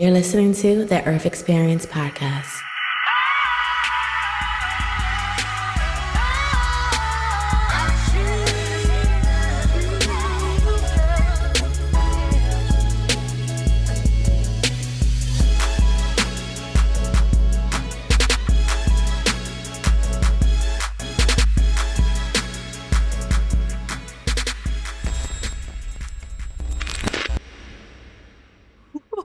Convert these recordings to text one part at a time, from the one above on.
You're listening to the Earth Xperience podcast.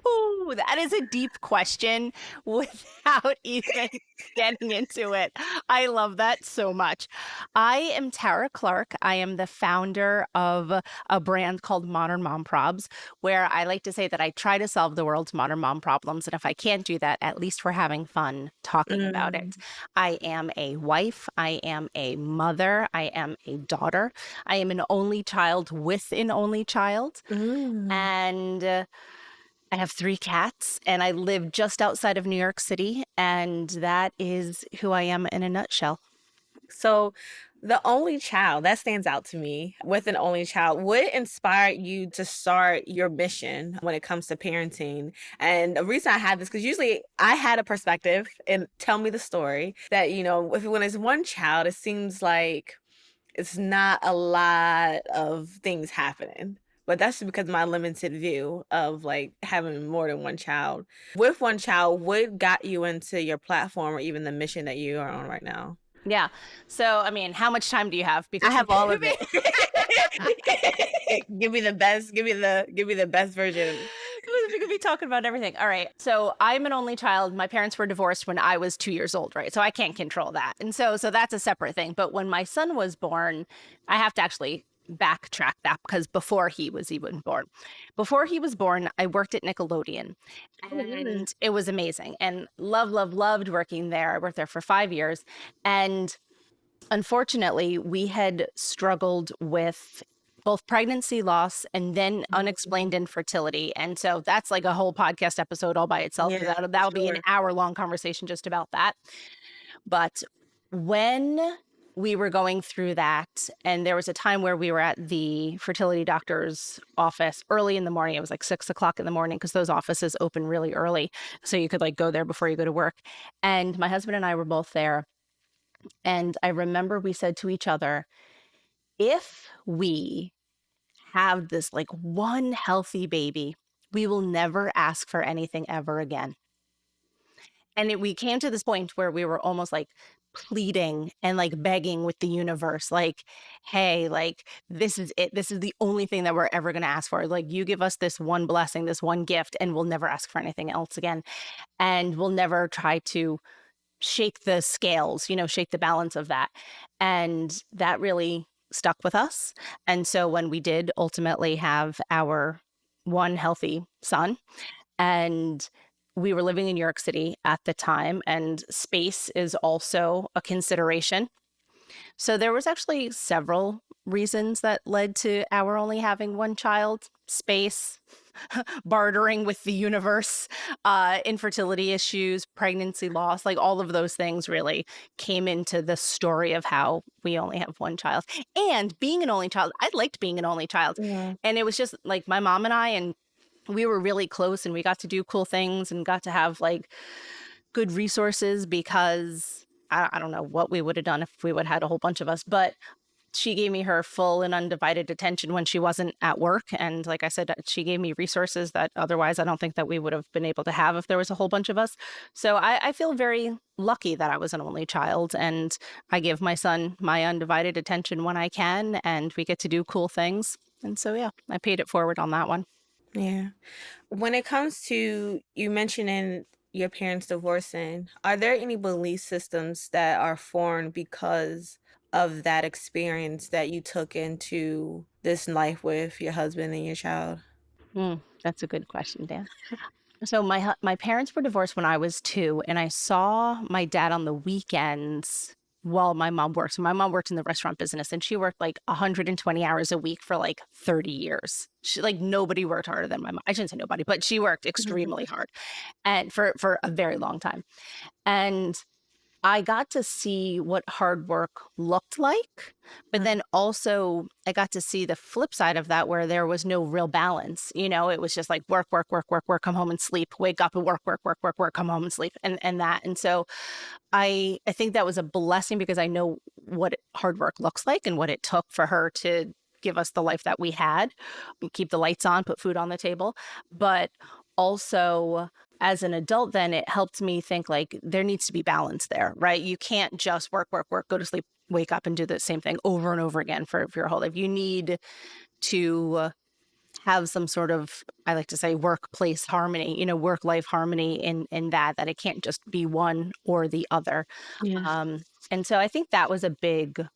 Ooh, that is a deep question without even getting into it. I love that so much. I am Tara Clark. I am the founder of a brand called Modern Mom Probs, where I like to say that I try to solve the world's modern mom problems. And if I can't do that, at least we're having fun talking about it. I am a wife. I am a mother. I am a daughter. I am an only child with an only child. And I have 3 cats, and I live just outside of New York City, and that is who I am in a nutshell. So, the only child, that stands out to me. With an only child, what inspired you to start your mission when it comes to parenting? And the reason I had this, because usually I had a perspective, and tell me the story, that, when it's one child, it seems like it's not a lot of things happening. But that's just because of my limited view of like having more than one child. With one child, what got you into your platform or even the mission that you are on right now? Yeah. So, I mean, how much time do you have? Because I have all of it. Give me the best. Give me the best version. We could be talking about everything. All right. So I'm an only child. My parents were divorced when I was 2 years old, right? So I can't control that. And so that's a separate thing. But when my son was born, I have to actually backtrack that because before he was even born. Before he was born, I worked at Nickelodeon and it was amazing and loved working there. I worked there for 5 years. And unfortunately, we had struggled with both pregnancy loss and then unexplained infertility. And so that's like a whole podcast episode all by itself. Yeah, That'll be an hour-long conversation just about that. But when we were going through that, and there was a time where we were at the fertility doctor's office early in the morning. It was like 6 o'clock in the morning because those offices open really early. So you could like go there before you go to work. And my husband and I were both there. And I remember we said to each other, if we have this like one healthy baby, we will never ask for anything ever again. And we came to this point where we were almost like pleading and like begging with the universe, like, hey, like, this is it. This is the only thing that we're ever going to ask for. Like, you give us this one blessing, this one gift, and we'll never ask for anything else again. And we'll never try to shake the scales, shake the balance of that. And that really stuck with us. And so when we did ultimately have our one healthy son, and we were living in New York City at the time, and space is also a consideration. So there was actually several reasons that led to our only having one child: space, bartering with the universe, infertility issues, pregnancy loss, like all of those things really came into the story of how we only have one child. And being an only child, I liked being an only child. Yeah. And it was just like my mom and I, and we were really close and we got to do cool things and got to have like good resources because I don't know what we would have done if we would have had a whole bunch of us, but she gave me her full and undivided attention when she wasn't at work. And like I said, she gave me resources that otherwise I don't think that we would have been able to have if there was a whole bunch of us. So I feel very lucky that I was an only child, and I give my son my undivided attention when I can, and we get to do cool things. And so, yeah, I paid it forward on that one. Yeah. When it comes to you mentioning your parents divorcing, are there any belief systems that are formed because of that experience that you took into this life with your husband and your child? That's a good question, Dan. So my parents were divorced when I was 2, and I saw my dad on the weekends while my mom worked. So my mom worked in the restaurant business, and she worked like 120 hours a week for like 30 years. She, like, nobody worked harder than my mom. I shouldn't say nobody, but she worked extremely hard and for a very long time. And I got to see what hard work looked like, but then also I got to see the flip side of that where there was no real balance. It was just like work, work, work, work, work, come home and sleep, wake up and work, work, work, work, work, come home and sleep, and that. And so I think that was a blessing because I know what hard work looks like and what it took for her to give us the life that we had, keep the lights on, put food on the table. But also as an adult, then it helped me think like there needs to be balance there, right? You can't just work, work, work, go to sleep, wake up and do the same thing over and over again for your whole life. You need to have some sort of, I like to say, workplace harmony, work-life harmony in that it can't just be one or the other. Yeah. And so I think that was a big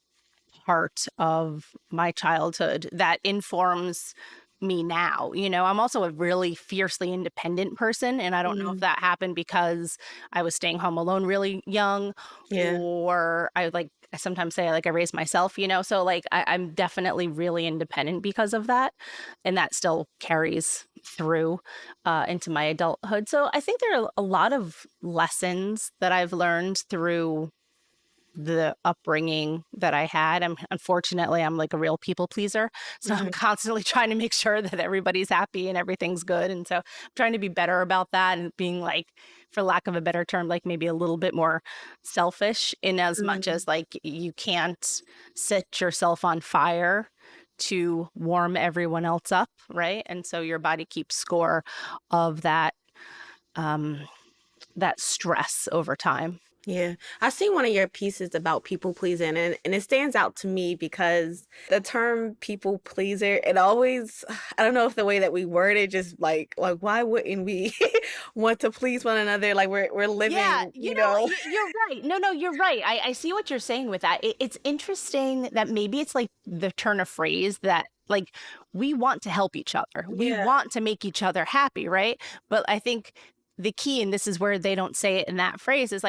part of my childhood that informs me now. I'm also a really fiercely independent person, and I don't know if that happened because I was staying home alone really young, Yeah. or I sometimes say I raised myself, so I'm definitely really independent because of that, and that still carries through into my adulthood. So I think there are a lot of lessons that I've learned through the upbringing that I had. Unfortunately, I'm like a real people pleaser. So I'm constantly trying to make sure that everybody's happy and everything's good. And so I'm trying to be better about that and being for lack of a better term, maybe a little bit more selfish in as much as you can't set yourself on fire to warm everyone else up. Right. And so your body keeps score of that, that stress over time. Yeah. I've seen one of your pieces about people pleasing, and it stands out to me because the term people pleaser, it always, I don't know if the way that we word it, just like why wouldn't we want to please one another? Like we're living, Yeah, you're right. No, you're right. I see what you're saying with that. It's interesting that maybe it's like the turn of phrase that we want to help each other. We Yeah. want to make each other happy, right? But I think the key, and this is where they don't say it in that phrase, is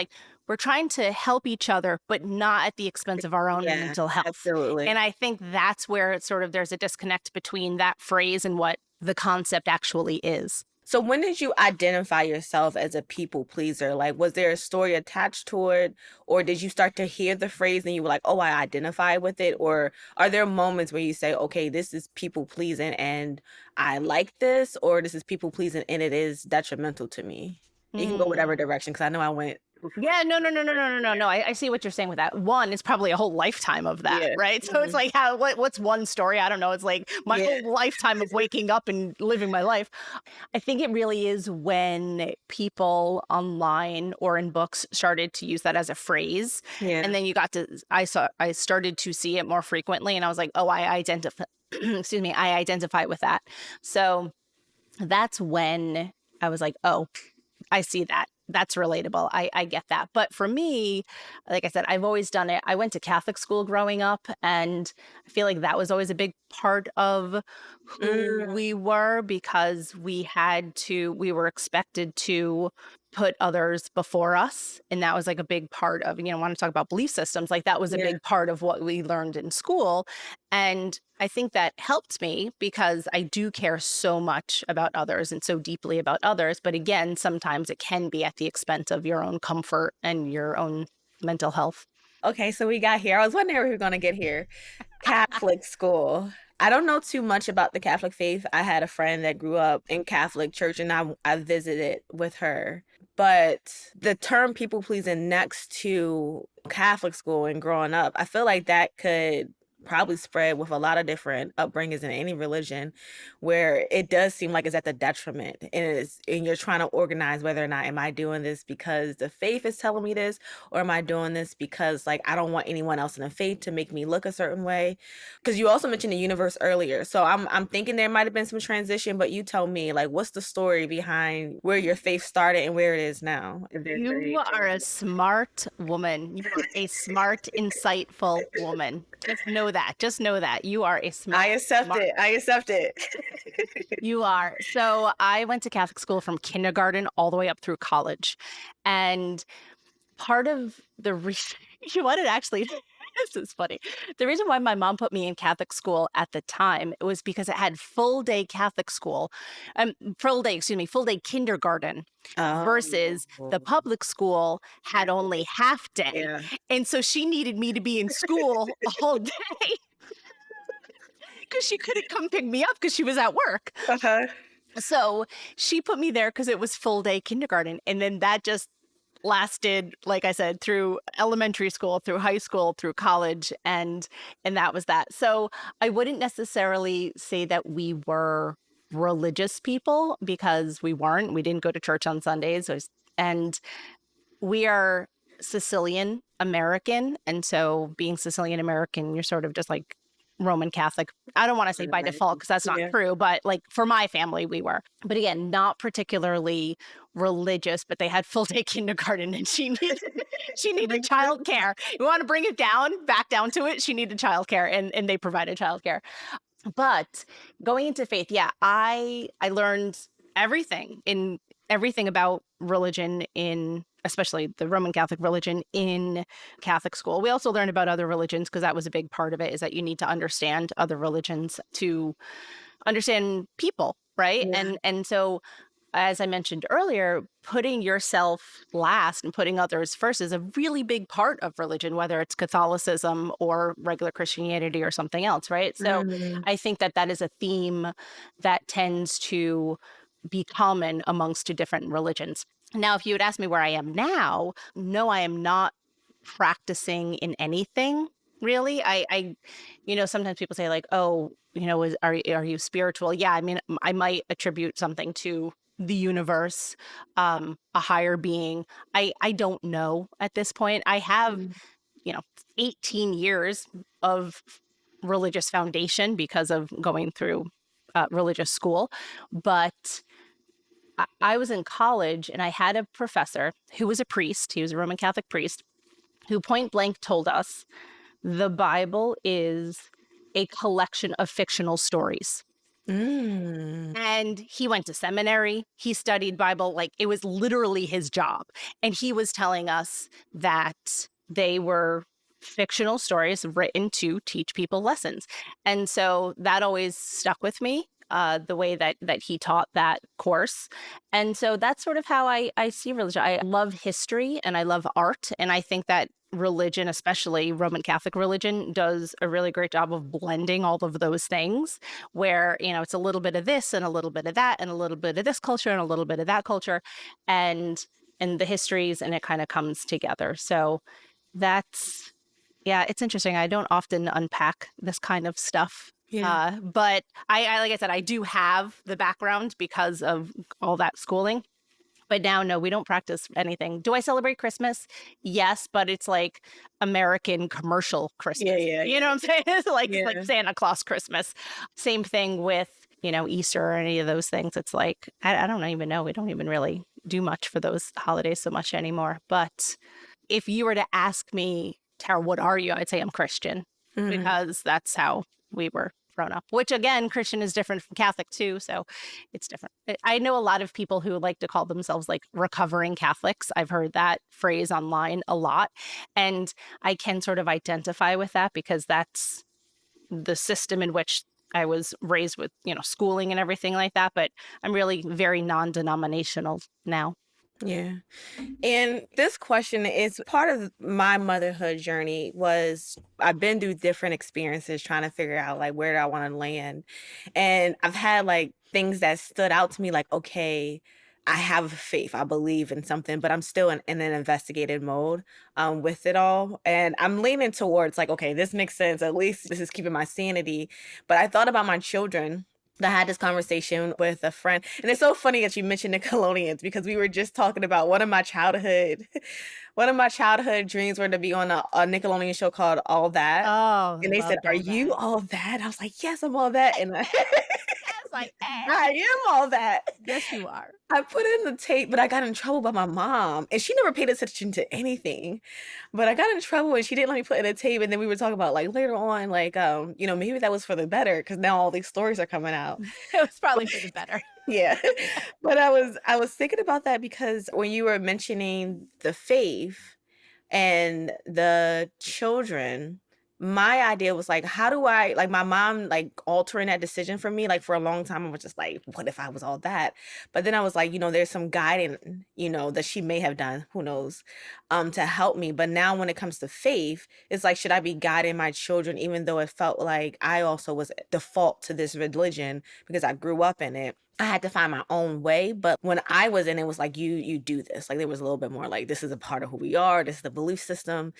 we're trying to help each other, but not at the expense of our own Yeah, mental health. absolutely. And I think that's where it's sort of there's a disconnect between that phrase and what the concept actually is. So when did you identify yourself as a people pleaser? Like, was there a story attached to it? Or did you start to hear the phrase and you were like, oh, I identify with it? Or are there moments where you say, okay, this is people pleasing and I like this, or this is people pleasing and it is detrimental to me? You can go whatever direction, because I know I went. Yeah, no. I see what you're saying with that. One, it's probably a whole lifetime of that, Yeah. right? So it's like what's one story? I don't know. It's like my whole lifetime of waking up and living my life. I think it really is when people online or in books started to use that as a phrase. Yeah. And then I started to see it more frequently, and I was like, oh, I identify excuse me, I identify with that. So that's when I was like, oh, I see that. That's relatable. I get that. But for me, like I said, I've always done it. I went to Catholic school growing up, and I feel like that was always a big part of who we were, because we were expected to put others before us. And that was like a big part of, want to talk about belief systems, like that was a big part of what we learned in school. And I think that helped me because I do care so much about others and so deeply about others. But again, sometimes it can be at the expense of your own comfort and your own mental health. Okay, so we got here. I was wondering where we were going to get here. Catholic school. I don't know too much about the Catholic faith. I had a friend that grew up in Catholic church, and I visited with her. But the term people pleasing next to Catholic school and growing up, I feel like that could probably spread with a lot of different upbringings in any religion, where it does seem like it's at the detriment, and you're trying to organize whether or not, am I doing this because the faith is telling me this, or am I doing this because I don't want anyone else in the faith to make me look a certain way? Because you also mentioned the universe earlier, so I'm thinking there might have been some transition, but you tell me, what's the story behind where your faith started and where it is now? You are a smart woman. You are a smart, insightful woman. Just know that you are a smart. I accept it. You are. So I went to Catholic school from kindergarten all the way up through college. And part of the reason you wanted actually This is funny. The reason why my mom put me in Catholic school at the time was because it had full day Catholic school, full day kindergarten versus the Oh, public school had only half day. yeah. And so she needed me to be in school all day because she couldn't come pick me up because she was at work. Uh-huh. So she put me there because it was full day kindergarten. And then that just lasted, like I said, through elementary school, through high school, through college, and that was that. So I wouldn't necessarily say that we were religious people because we weren't. We didn't go to church on Sundays. And we are Sicilian American. And so being Sicilian American, you're sort of just like Roman Catholic. I don't want to say by Right. default because that's not Yeah. true, but like for my family, we were. But again, not particularly religious, but they had full day kindergarten and she needed Makes sense. childcare. You want to bring it down, back down to it, she needed childcare and they provided childcare. But going into faith, yeah, I learned everything about religion in especially the Roman Catholic religion in Catholic school. We also learned about other religions because that was a big part of it is that you need to understand other religions to understand people, right? Yeah. And so as I mentioned earlier, putting yourself last and putting others first is a really big part of religion, whether it's Catholicism or regular Christianity or something else, right? So Mm. I think that that is a theme that tends to be common amongst two different religions. Now, if you would ask me where I am now, no, I am not practicing in anything really. Sometimes people say like, oh, are you spiritual? Yeah, I mean, I might attribute something to the universe, a higher being. I don't know at this point. I have, Mm. 18 years of religious foundation because of going through religious school, but I was in college and I had a professor who was a priest. He was a Roman Catholic priest who point blank told us the Bible is a collection of fictional stories. Mm. And he went to seminary. He studied Bible. Like it was literally his job. And he was telling us that they were fictional stories written to teach people lessons. And so that always stuck with me, the way that he taught that course. And so that's sort of how I see religion. I love history and I love art. And I think that religion, especially Roman Catholic religion, does a really great job of blending all of those things where, it's a little bit of this and a little bit of that and a little bit of this culture and a little bit of that culture and the histories, and it kind of comes together. So that's, yeah, it's interesting. I don't often unpack this kind of stuff. Yeah. But I, like I said, I do have the background because of all that schooling. But now, no, we don't practice anything. Do I celebrate Christmas? Yes, but it's like American commercial Christmas. Yeah, yeah, You know what I'm saying? It's like yeah. Santa Claus Christmas. Same thing with, Easter or any of those things. It's like, I don't even know. We don't even really do much for those holidays so much anymore. But if you were to ask me, Tara, what are you? I'd say I'm Christian Mhm. because that's how we were grown up, which again, Christian is different from Catholic too. So it's different. I know a lot of people who like to call themselves like recovering Catholics. I've heard that phrase online a lot. And I can sort of identify with that because that's the system in which I was raised with, schooling and everything like that. But I'm really very non-denominational now. Yeah. And this question is part of my motherhood journey was I've been through different experiences trying to figure out like where do I want to land. And I've had like things that stood out to me like, okay, I have faith, I believe in something, but I'm still in an investigative mode with it all. And I'm leaning towards like, okay, this makes sense. At least this is keeping my sanity. But I thought about my children. I had this conversation with a friend, and it's so funny that you mentioned Nickelodeons because we were just talking about one of my childhood dreams were to be on a Nickelodeon show called All That, Oh, and they said, loved "Are all you that. all that?" I was like, "Yes, I'm all that," and Yes, I am. I am all that. Yes, you are. I put in the tape, but I got in trouble by my mom, and she never paid attention to anything. But I got in trouble, and she didn't let me put in a tape. And then we were talking about like later on, like maybe that was for the better because now all these stories are coming out. It was probably for the better. Yeah, Yeah. but I was thinking about that because when you were mentioning the faith and the children, my idea was like, how do I, like, my mom like altering that decision for me, like, for a long time I was just like, what if I was all that? But then I was like, there's some guiding, that she may have done, who knows, to help me. But now when it comes to faith, it's like, should I be guiding my children, even though it felt like I also was default to this religion because I grew up in it? I had to find my own way. But when I was in it, was like, you do this. Like, there was a little bit more like, this is a part of who we are. This is the belief system.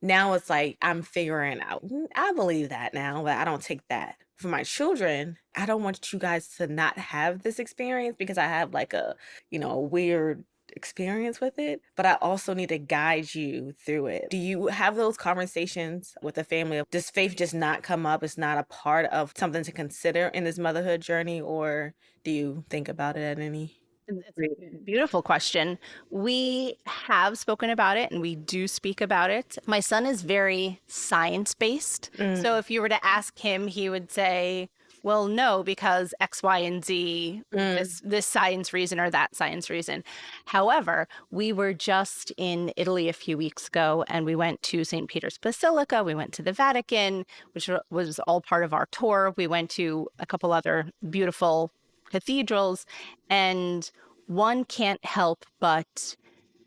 Now it's like I'm figuring out, I believe that now, but I don't take that. For my children, I don't want you guys to not have this experience because I have like a weird experience with it, but I also need to guide you through it. Do you have those conversations with the family? Does faith just not come up? It's not a part of something to consider in this motherhood journey, or do you think about it at any? It's a beautiful question. We have spoken about it and we do speak about it. My son is very science-based. So if you were to ask him, he would say, well, no, because X, Y, and Z, this science reason or that science reason. However, we were just in Italy a few weeks ago and we went to St. Peter's Basilica. We went to the Vatican, which was all part of our tour. We went to a couple other beautiful cathedrals, and one can't help but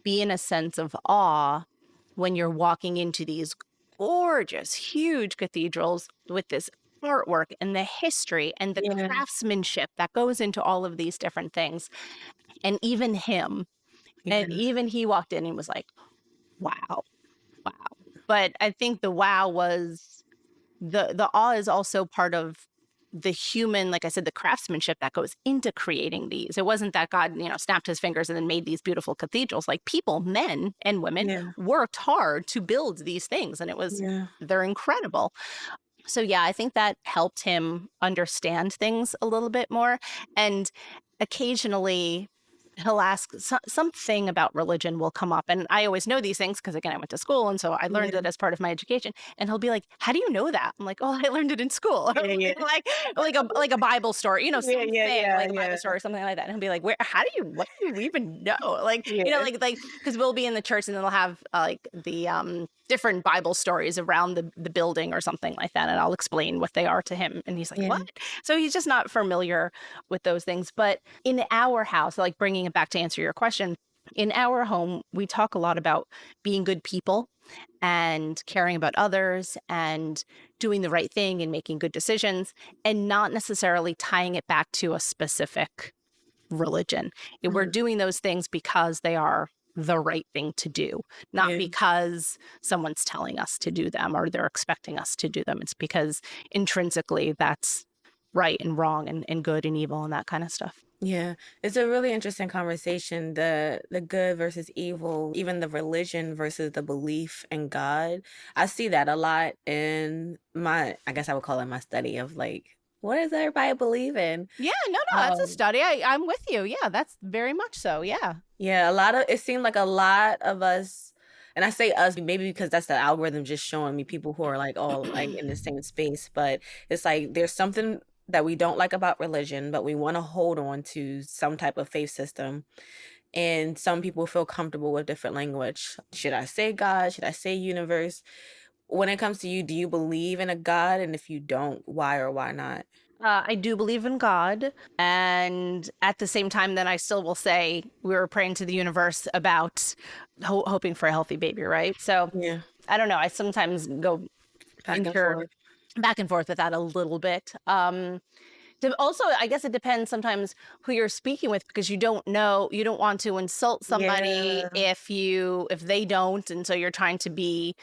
be in a sense of awe when you're walking into these gorgeous, huge cathedrals with this artwork and the history and the Yeah. craftsmanship that goes into all of these different things. And even him, and Yeah. even he walked in and was like, wow, wow. But I think the wow was the awe is also part of the human, like I said, the craftsmanship that goes into creating these. It wasn't that God, snapped his fingers and then made these beautiful cathedrals. Like people, men and women, Yeah. worked hard to build these things, and Yeah. they're incredible. So yeah, I think that helped him understand things a little bit more. And occasionally he'll ask something about religion will come up. And I always know these things because, again, I went to school. And so I learned Yeah. it as part of my education. And he'll be like, how do you know that? I'm like, oh, I learned it in school. Yeah, yeah. like a Bible story, Yeah, something yeah, like a yeah. Bible story or something like that. And he'll be like, what do you even know? Yeah. Because we'll be in the church and then they'll have like the different Bible stories around the building or something like that. And I'll explain what they are to him. And he's like, Yeah. what? So he's just not familiar with those things. But in our house, like bringing it back to answer your question, in our home, we talk a lot about being good people and caring about others and doing the right thing and making good decisions, and not necessarily tying it back to a specific religion. We're doing those things because they are the right thing to do, not Yeah. because someone's telling us to do them or they're expecting us to do them. It's because intrinsically that's right and wrong and good and evil and that kind of stuff. Yeah, it's a really interesting conversation, the good versus evil, even the religion versus the belief in God. I see that a lot in I guess I would call it my study of like, what does everybody believe in? Yeah, no, that's a Um, study. I'm with you. Yeah, that's very much so. Yeah. yeah, it seemed like a lot of us, and I say us maybe because that's the algorithm just showing me people who are like all like in the same space, but it's like there's something that we don't like about religion, but we want to hold on to some type of faith system. And some people feel comfortable with different language. Should I say God? Should I say universe? When it comes to you, do you believe in a God? And if you don't, why or why not? I do believe in God. And at the same time, then I still will say we were praying to the universe about hoping for a healthy baby, right? So Yeah. I don't know. I sometimes go Back and forth. back and forth with that a little bit. Also, I guess it depends sometimes who you're speaking with, because you don't want to insult somebody Yeah. if they don't. And so you're trying to be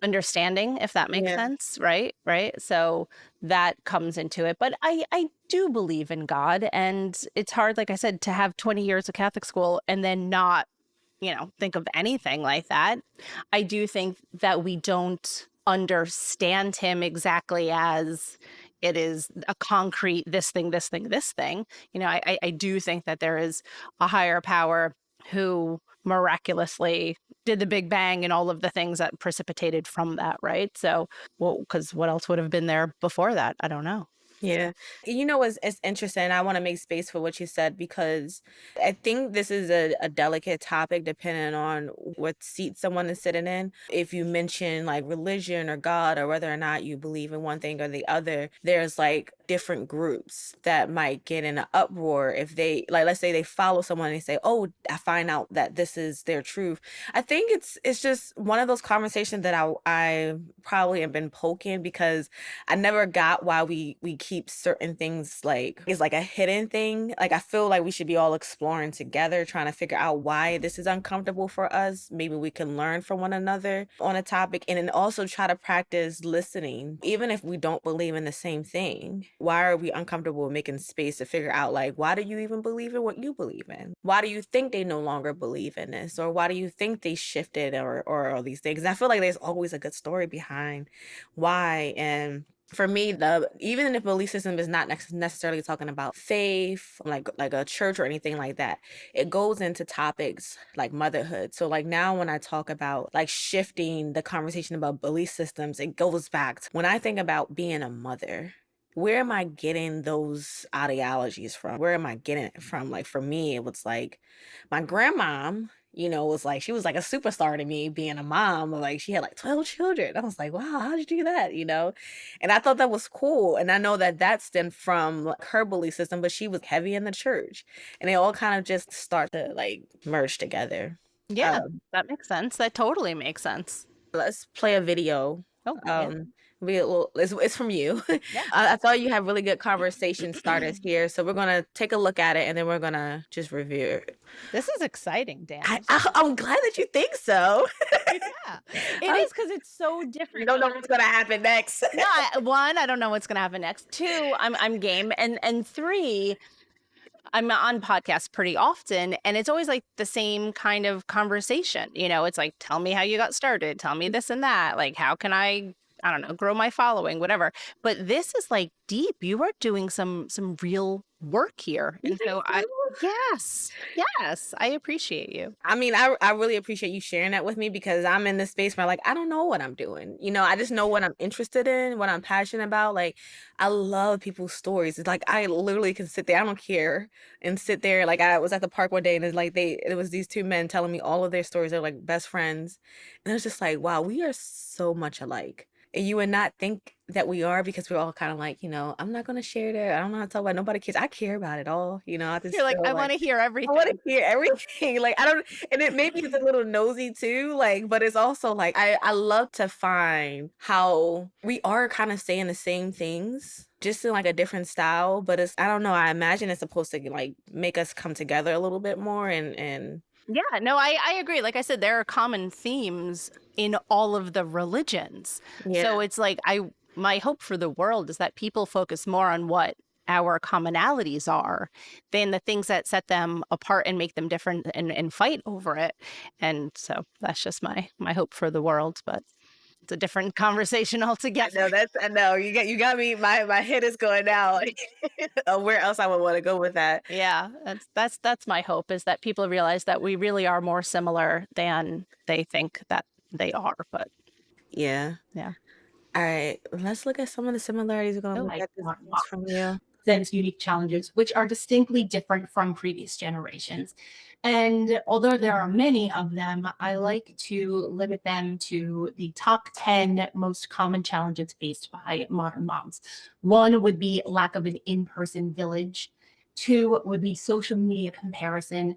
understanding, if that makes Yeah. sense, right? So that comes into it. But I do believe in God, and it's hard, like I said, to have 20 years of Catholic school and then not, think of anything like that. I do think that we don't understand him exactly as it is a concrete this thing, this thing, this thing. I do think that there is a higher power who miraculously did the Big Bang and all of the things that precipitated from that, right? So, well, because what else would have been there before that? I don't know. Yeah. You know, it's interesting. I want to make space for what you said because I think this is a delicate topic depending on what seat someone is sitting in. If you mention like religion or God or whether or not you believe in one thing or the other, there's like different groups that might get in an uproar if they, like, let's say they follow someone and they say, oh, I find out that this is their truth. I think it's just one of those conversations that I probably have been poking because I never got why we keep certain things like is like a hidden thing. Like I feel like we should be all exploring together, trying to figure out why this is uncomfortable for us. Maybe we can learn from one another on a topic and then also try to practice listening, even if we don't believe in the same thing. Why are we uncomfortable making space to figure out like why do you even believe in what you believe in? Why do you think they no longer believe in this? Or why do you think they shifted or all these things? And I feel like there's always a good story behind why. And for me, the even if belief system is not necessarily talking about faith, like a church or anything like that, it goes into topics like motherhood. So like now when I talk about like shifting the conversation about belief systems, it goes back to when I think about being a mother. Where am I getting those ideologies from? Where am I getting it from? Like for me, it was like my grandmom, was like she was like a superstar to me being a mom. Like she had like 12 children. I was like, wow, how'd you do that? And I thought that was cool. And I know that that stemmed from like, her belief system, but she was heavy in the church. And they all kind of just start to like merge together. Yeah, Um, that makes sense. That totally makes sense. let's play a video. Oh, yeah. Be a little, it's from you. Yeah. I thought you had really good conversation starters here. So we're going to take a look at it and then we're going to just review it. This is exciting, Dan. I'm glad that you think so. Yeah, it is because it's so different. You don't know what's going to happen next. No, one, I don't know what's going to happen next. Two, I'm game, and three, I'm on podcasts pretty often, and it's always like the same kind of conversation. It's like, tell me how you got started, tell me this and that. Like, how can I don't know, grow my following, whatever. But this is like deep. You are doing some real work here, and so yes, I appreciate you. I mean, I really appreciate you sharing that with me because I'm in this space where like I don't know what I'm doing. I just know what I'm interested in, what I'm passionate about. Like I love people's stories. It's like I literally can sit there, I don't care, and sit there. Like I was at the park one day and it's like it was these two men telling me all of their stories. They're like best friends. And it's just like, wow, we are so much alike. And you would not think that we are because we're all kind of like, I'm not going to share that. I don't know how to talk about nobody cares. I care about it all. I just You're like, feel I want to hear I everything. want to hear everything. Like, I don't, and it maybe it's a little nosy too, like, but it's also like, I love to find how we are kind of saying the same things, just in like a different style. But I don't know, I imagine it's supposed to like make us come together a little bit more and Yeah, no, I agree. Like I said, there are common themes in all of the religions. yeah. So it's like my hope for the world is that people focus more on what our commonalities are than the things that set them apart and make them different and fight over it. And so that's just my hope for the world, but it's a different conversation altogether. I know. You got me. My head is going now. Where else I would want to go with that? Yeah, that's my hope is that people realize that we really are more similar than they think that they are. But Yeah. yeah. All right. Let's look at some of the similarities. We're gonna look at this from you. Presents unique challenges, which are distinctly different from previous generations. And although there are many of them, I like to limit them to the top 10 most common challenges faced by modern moms. One would be lack of an in-person village. Two would be social media comparison.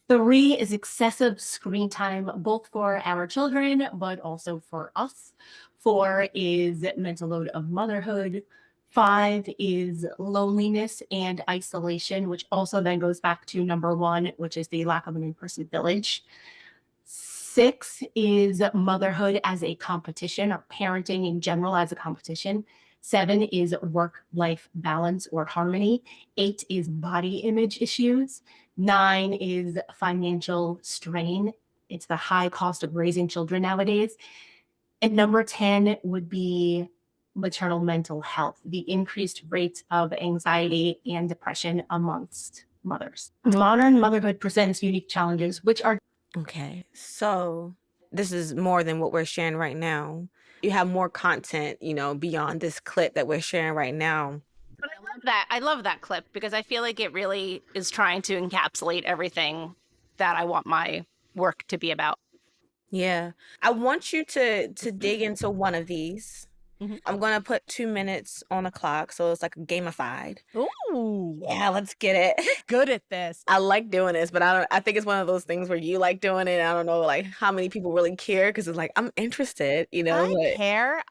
Three is excessive screen time, both for our children, but also for us. Four is mental load of motherhood. Five is loneliness and isolation, which also then goes back to number one, which is the lack of an in-person village. Six is motherhood as a competition, or parenting in general as a competition. Seven is work-life balance or harmony. Eight is body image issues. Nine is financial strain. It's the high cost of raising children nowadays. And number 10 would be maternal mental health, the increased rates of anxiety and depression amongst mothers. Modern motherhood presents unique challenges, which are Okay. So this is more than what we're sharing right now. You have more content, beyond this clip that we're sharing right now. But I love that. I love that clip because I feel like it really is trying to encapsulate everything that I want my work to be about. Yeah. I want you to dig into one of these. Mhm. I'm gonna put 2 minutes on the clock, so it's like gamified. Ooh, Yeah, let's get it. good at this. I like doing this, but I think it's one of those things where you like doing it. I don't know like how many people really care because it's like I'm interested, but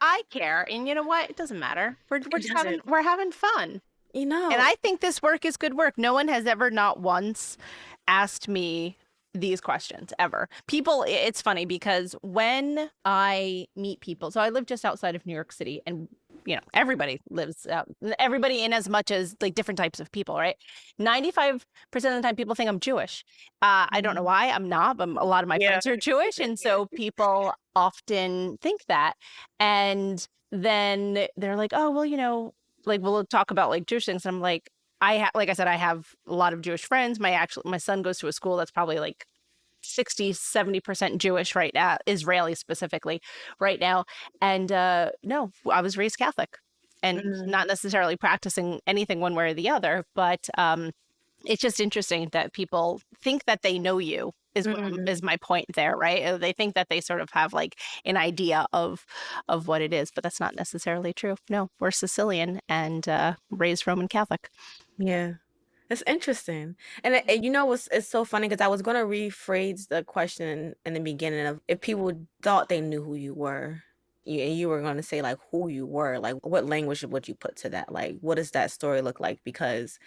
I care, and you know what? It doesn't matter. We're just having doesn't. we're having fun, and I think this work is good work. No one has ever, not once, asked me these questions ever. People, it's funny because when I meet people, so I live just outside of New York City, and everybody lives out, everybody in as much as like different types of people, right? 95% of the time people think I'm Jewish. I don't know why. I'm not, but a lot of my friends are Jewish, and so people often think that. And then they're like, oh, well, like we'll talk about like Jewish things. And I'm like, like I said, I have a lot of Jewish friends. My son goes to a school that's probably like 60-70% Jewish right now, Israeli specifically right now. And no, I was raised Catholic and not necessarily practicing anything one way or the other. But it's just interesting that people think that they know you is my point there, right? They think that they sort of have like an idea of what it is, but that's not necessarily true. No, we're Sicilian and raised Roman Catholic. Yeah. That's interesting. And it's so funny because I was going to rephrase the question in the beginning of if people thought they knew who you were, and you were going to say like who you were, like what language would you put to that? Like, what does that story look like? Because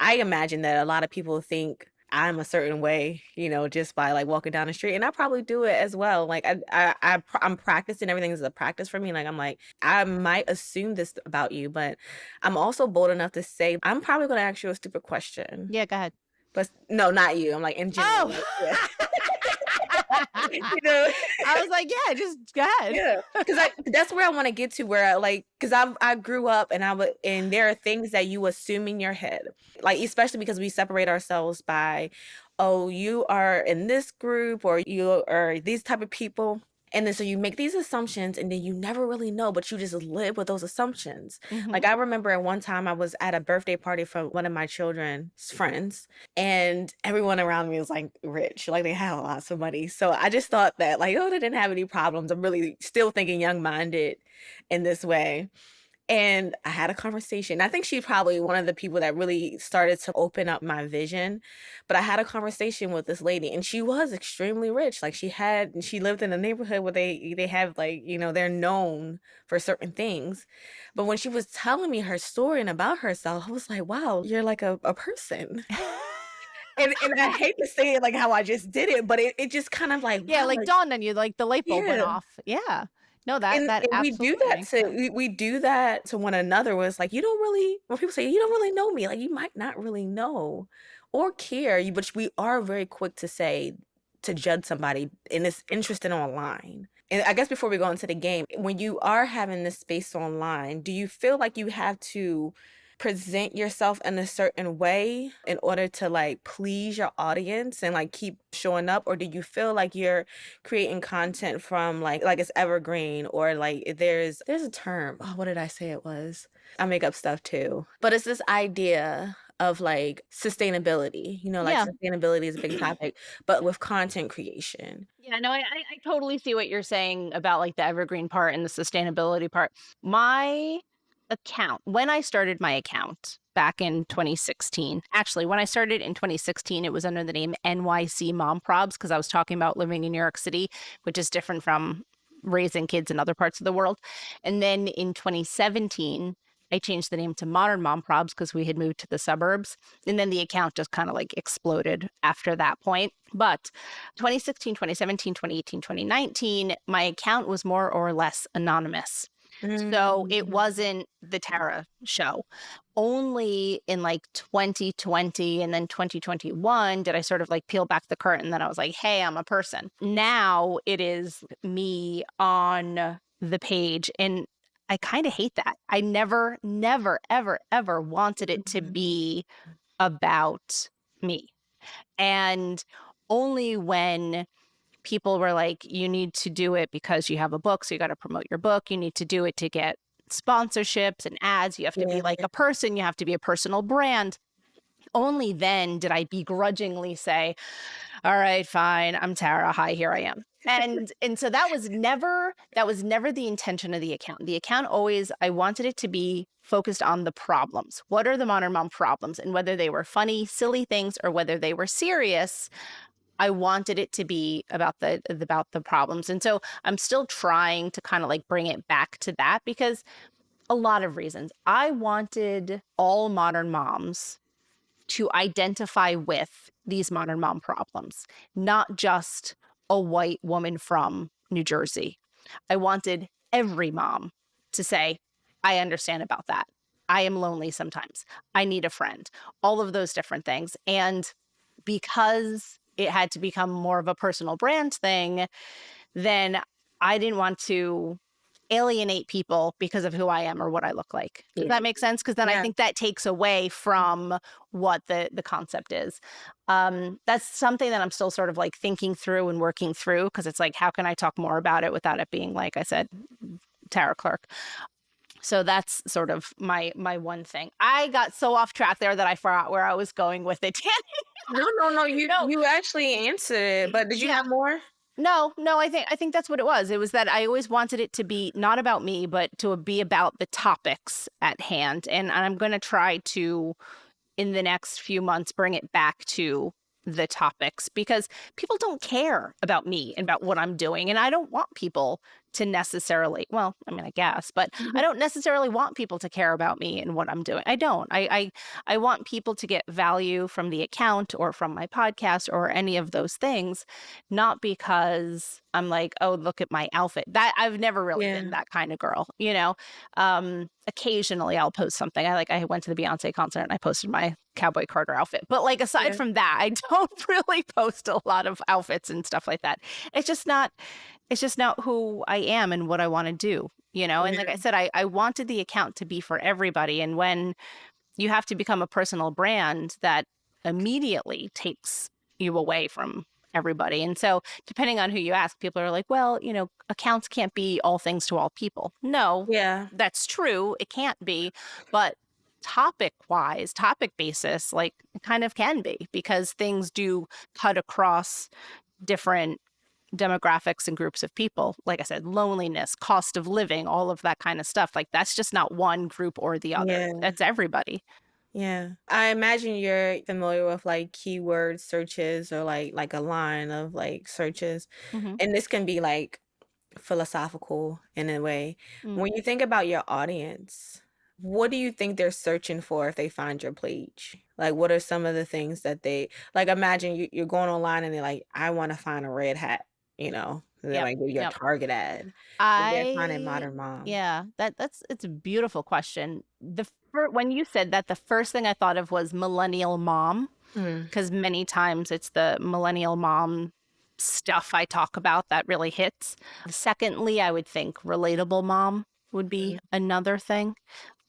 I imagine that a lot of people think I'm a certain way, just by like walking down the street, and I probably do it as well. Like I'm practicing. Everything is a practice for me. Like I'm like I might assume this about you, but I'm also bold enough to say I'm probably going to ask you a stupid question. Yeah, go ahead. But no, not you. I'm like in general. Oh. Like, I was like, yeah, just go ahead. Yeah, because that's where I want to get to, where because I grew up and there are things that you assume in your head, like especially because we separate ourselves by, oh, you are in this group or you are these type of people. And then so you make these assumptions and then you never really know, but you just live with those assumptions. Like I remember at one time I was at a birthday party for one of my children's friends, and everyone around me was like rich, like they had lots of money. So I just thought that like, oh, they didn't have any problems. I'm really still thinking young-minded in this way. And I had a conversation. I think she's probably one of the people that really started to open up my vision. But I had a conversation with this lady, and she was extremely rich. Like she lived in a neighborhood where they have like, they're known for certain things. But when she was telling me her story and about herself, I was like, wow, you're like a person. And I hate to say it like how I just did it, but it just kind of like, yeah, wow, like dawned on you, like the light bulb went off. Yeah. No, that and we do absolutely that makes to sense. we do that to one another, where it's like when people say you don't really know me, like you might not really know or care, but we are very quick to say to judge somebody and it's interesting online. And I guess before we go into the game, when you are having this space online, do you feel like you have to present yourself in a certain way in order to like please your audience and like keep showing up, or do you feel like you're creating content from like it's evergreen, or like there's a term, oh, what did I say it was? I make up stuff too, but it's this idea of like sustainability, like Yeah. sustainability is a big topic, but with content creation. Yeah, no, I totally see what you're saying about like the evergreen part and the sustainability part. My account, when I started my account back in 2016, actually, when I started in 2016, it was under the name NYC Mom Probs because I was talking about living in New York City, which is different from raising kids in other parts of the world. And then in 2017, I changed the name to Modern Mom Probs because we had moved to the suburbs. And then the account just kind of like exploded after that point. But 2016, 2017, 2018, 2019, my account was more or less anonymous. So it wasn't the Tara show. Only in like 2020 and then 2021 did I sort of like peel back the curtain that I was like, hey, I'm a person. Now it is me on the page. And I kind of hate that. I never, ever, ever wanted it to be about me. And only when people were like, you need to do it because you have a book, so you got to promote your book. You need to do it to get sponsorships and ads. You have to be like a person. You have to be a personal brand. Only then did I begrudgingly say, all right, fine, I'm Tara. Hi, here I am. And so that was never the intention of the account. The account always, I wanted it to be focused on the problems. What are the modern mom problems? And whether they were funny, silly things, or whether they were serious, I wanted it to be about the problems. And so I'm still trying to kind of like bring it back to that, because a lot of reasons. I wanted all modern moms to identify with these modern mom problems, not just a white woman from New Jersey. I wanted every mom to say, I understand about that. I am lonely sometimes. I need a friend. All of those different things. And because it had to become more of a personal brand thing, then I didn't want to alienate people because of who I am or what I look like. Does that make sense? Because then I think that takes away from what the concept is. That's something that I'm still sort of like thinking through and working through, because it's like, how can I talk more about it without it being, like I said, Tara Clark? So that's sort of my one thing. I got so off track there that I forgot where I was going with it. No. You actually answered it, but did you have more? No, I think that's what it was. It was that I always wanted it to be not about me, but to be about the topics at hand. And I'm going to try to, in the next few months, bring it back to the topics, because people don't care about me and about what I'm doing. And I don't want people to necessarily, well, I mean, I guess, but I don't necessarily want people to care about me and what I'm doing. I don't. I want people to get value from the account or from my podcast or any of those things, not because I'm like, oh, look at my outfit. That I've never really been that kind of girl, you know. Occasionally I'll post something. I went to the Beyonce concert and I posted my Cowboy Carter outfit. But like, aside from that, I don't really post a lot of outfits and stuff like that. It's just not who I am and what I want to do, you know? And like I said, I wanted the account to be for everybody. And when you have to become a personal brand, that immediately takes you away from everybody. And so depending on who you ask, people are like, well, you know, accounts can't be all things to all people. No, that's true. It can't be. But topic basis, like it kind of can be, because things do cut across different demographics and groups of people. Like I said, loneliness, cost of living, all of that kind of stuff. Like that's just not one group or the other. That's everybody. Yeah. I imagine you're familiar with like keyword searches or like a line of like searches. And this can be like philosophical in a way. When you think about your audience, what do you think they're searching for if they find your page? Like, what are some of the things that they like? Imagine you're going online and they're like, I want to find a red hat, you know, they might give you a Target ad. They're finding modern mom. Yeah, it's a beautiful question. When you said that, the first thing I thought of was millennial mom, because many times it's the millennial mom stuff I talk about that really hits. Secondly, I would think relatable mom would be another thing.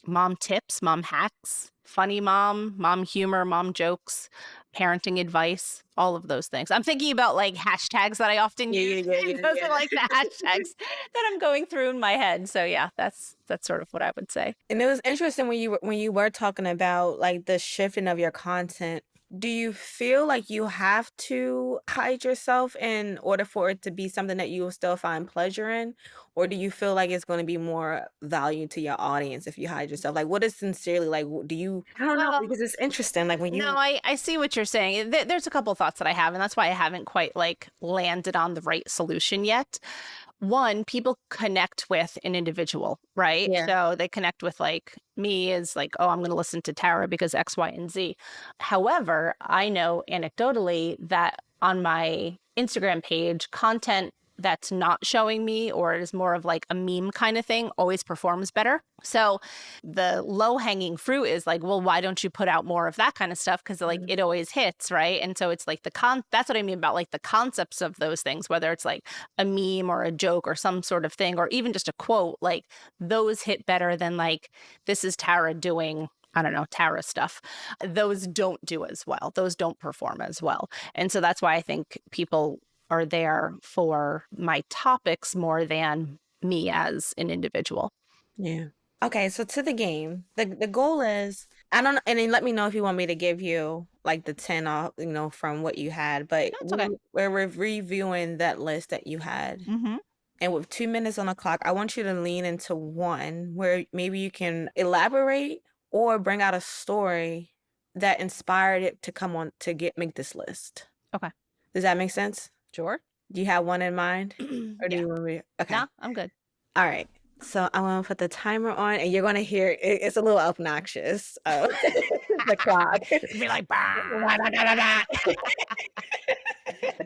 Mom tips, mom hacks, funny mom humor, mom jokes, parenting advice, all of those things. I'm thinking about like hashtags that I often use. Those are like the hashtags that I'm going through in my head. So yeah, that's sort of what I would say. And it was interesting when you were talking about like the shifting of your content. Do you feel like you have to hide yourself in order for it to be something that you will still find pleasure in? Or do you feel like it's going to be more value to your audience if you hide yourself? Like, what is sincerely, like, do you, I don't know, because it's interesting. Like when you. No, I see what you're saying. There's a couple thoughts that I have, and that's why I haven't quite like landed on the right solution yet. One, people connect with an individual, right? So they connect with like me as like, oh, I'm going to listen to Tara because X, Y, and Z. However, I know anecdotally that on my Instagram page, content that's not showing me or is more of like a meme kind of thing always performs better. So the low hanging fruit is like, well, why don't you put out more of that kind of stuff? Because like it always hits, right? And so it's like that's what I mean about like the concepts of those things, whether it's like a meme or a joke or some sort of thing, or even just a quote, like those hit better than like, this is Tara doing, I don't know, Tara stuff. Those don't do as well. Those don't perform as well. And so that's why I think people are there for my topics more than me as an individual. Yeah. Okay, so to the game, the goal is I don't, and then let me know if you want me to give you like the 10 off, from what you had. But That's okay. we're reviewing that list that you had. Mm-hmm. And with 2 minutes on the clock, I want you to lean into one where maybe you can elaborate or bring out a story that inspired it to come on to make this list. Okay. Does that make sense? Sure. Do you have one in mind? Or do Yeah. you want me? Okay. No, I'm good. All right. So I'm gonna put the timer on, and you're gonna hear it's a little obnoxious. The clock. Be like, "Bah."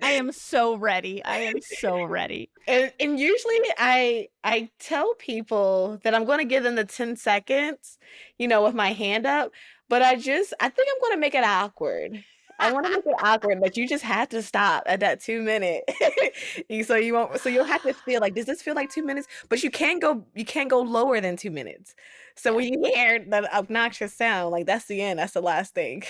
I am so ready. I am so ready. And usually I tell people that I'm gonna give them the 10 seconds, with my hand up, but I think I'm gonna make it awkward. I want to make it awkward, but you just have to stop at that 2 minute. So you'll have to feel like, does this feel like 2 minutes? But you can't go lower than 2 minutes. So when you hear the obnoxious sound, like that's the end, that's the last thing.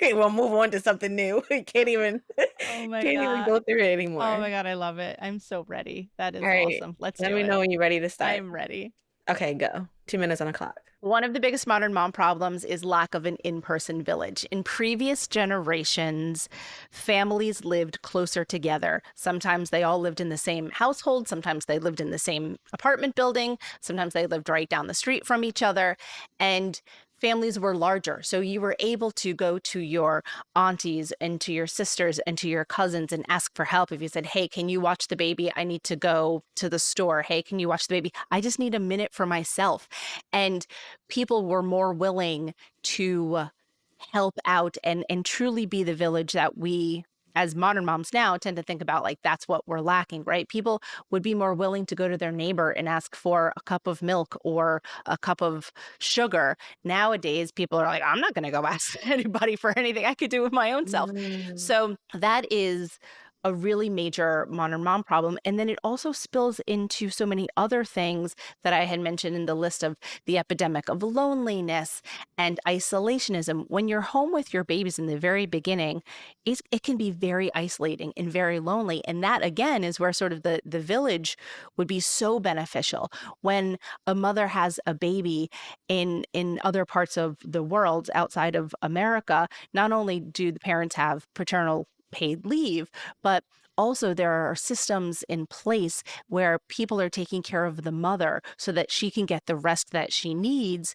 We'll move on to something new. You can't even Oh my can't even God. go through it anymore. Oh my God, I love it. I'm so ready. That is All right. awesome. Let's Let do me it. know when you're ready to start. I'm ready. Okay, go. 2 minutes on the clock. One of the biggest modern mom problems is lack of an in-person village. In previous generations, families lived closer together. Sometimes they all lived in the same household. Sometimes they lived in the same apartment building. Sometimes they lived right down the street from each other. And families were larger. So you were able to go to your aunties and to your sisters and to your cousins and ask for help. If you said, hey, can you watch the baby? I need to go to the store. Hey, can you watch the baby? I just need a minute for myself. And people were more willing to help out and truly be the village that we as modern moms now tend to think about, like that's what we're lacking, right? People would be more willing to go to their neighbor and ask for a cup of milk or a cup of sugar. Nowadays, people are like, I'm not going to go ask anybody for anything. I could do with my own self. So that is a really major modern mom problem. And then it also spills into so many other things that I had mentioned in the list of the epidemic of loneliness and isolationism. When you're home with your babies in the very beginning, it can be very isolating and very lonely. And that, again, is where sort of the village would be so beneficial. When a mother has a baby in other parts of the world outside of America, not only do the parents have paternal paid leave, but also there are systems in place where people are taking care of the mother so that she can get the rest that she needs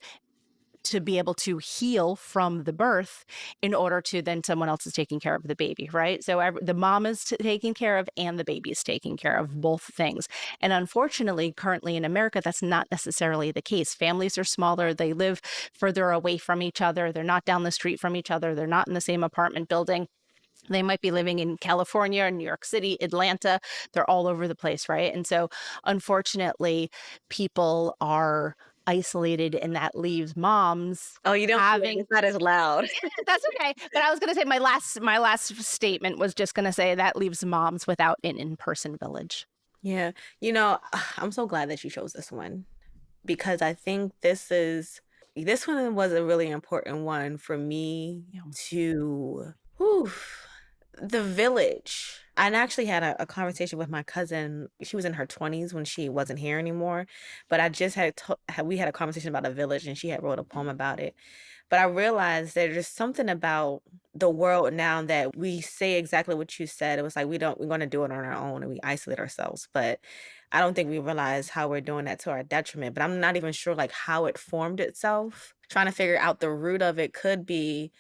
to be able to heal from the birth in order to then someone else is taking care of the baby, right? So the mom is taken care of and the baby is taking care of, both things. And unfortunately, currently in America, that's not necessarily the case. Families are smaller. They live further away from each other. They're not down the street from each other. They're not in the same apartment building. They might be living in California, New York City, Atlanta. They're all over the place, right? And so, unfortunately, people are isolated, and that leaves moms. Oh, you don't having it's not as loud. That's okay. But I was going to say my last statement was just going to say that leaves moms without an in-person village. Yeah, I'm so glad that you chose this one because I think this one was a really important one for me to. The village. I actually had a conversation with my cousin. She was in her 20s when she wasn't here anymore. But I just we had a conversation about a village and she had wrote a poem about it. But I realized there's just something about the world now that we say exactly what you said. It was like we're going to do it on our own and we isolate ourselves. But I don't think we realize how we're doing that to our detriment. But I'm not even sure like how it formed itself. Trying to figure out the root of it could be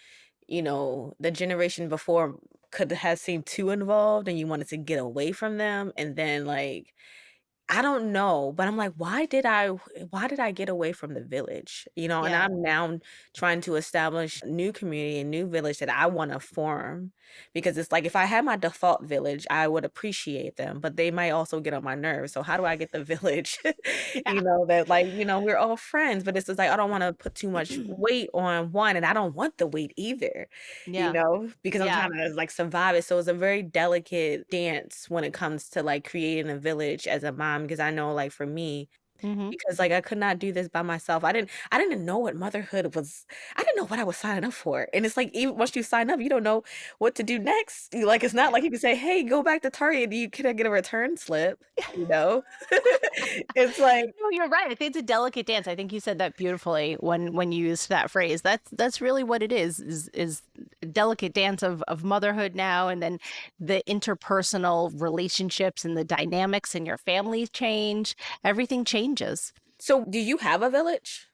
the generation before could have seemed too involved and you wanted to get away from them. And then like, I don't know, but I'm like, why did I get away from the village? And I'm now trying to establish a new community, a new village that I want to form because it's like, if I had my default village, I would appreciate them, but they might also get on my nerves. So how do I get the village, that like, we're all friends, but it's just like, I don't want to put too much weight on one and I don't want the weight either, because I'm trying to like survive it. So it's a very delicate dance when it comes to like creating a village as a mom. Because I know like for me, Mhm. because like I could not do this by myself. I didn't know what motherhood was. I didn't know what I was signing up for. And it's like even once you sign up, you don't know what to do next. Like it's not like you can say, "Hey, go back to Target. Can I get a return slip?" You know? It's like No, you're right. I think it's a delicate dance. I think you said that beautifully when you used that phrase. That's really what it is a delicate dance of motherhood now, and then the interpersonal relationships and the dynamics in your family change. Everything changes. so do you have a village?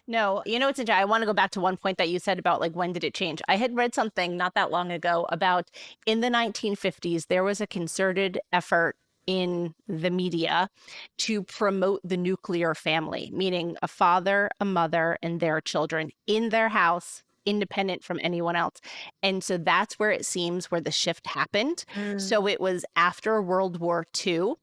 No, it's interesting. I want to go back to one point that you said about like when did it change? I had read something not that long ago about in the 1950s there was a concerted effort in the media to promote the nuclear family, meaning a father, a mother, and their children in their house, independent from anyone else. And so that's where it seems where the shift happened. So it was after World War II.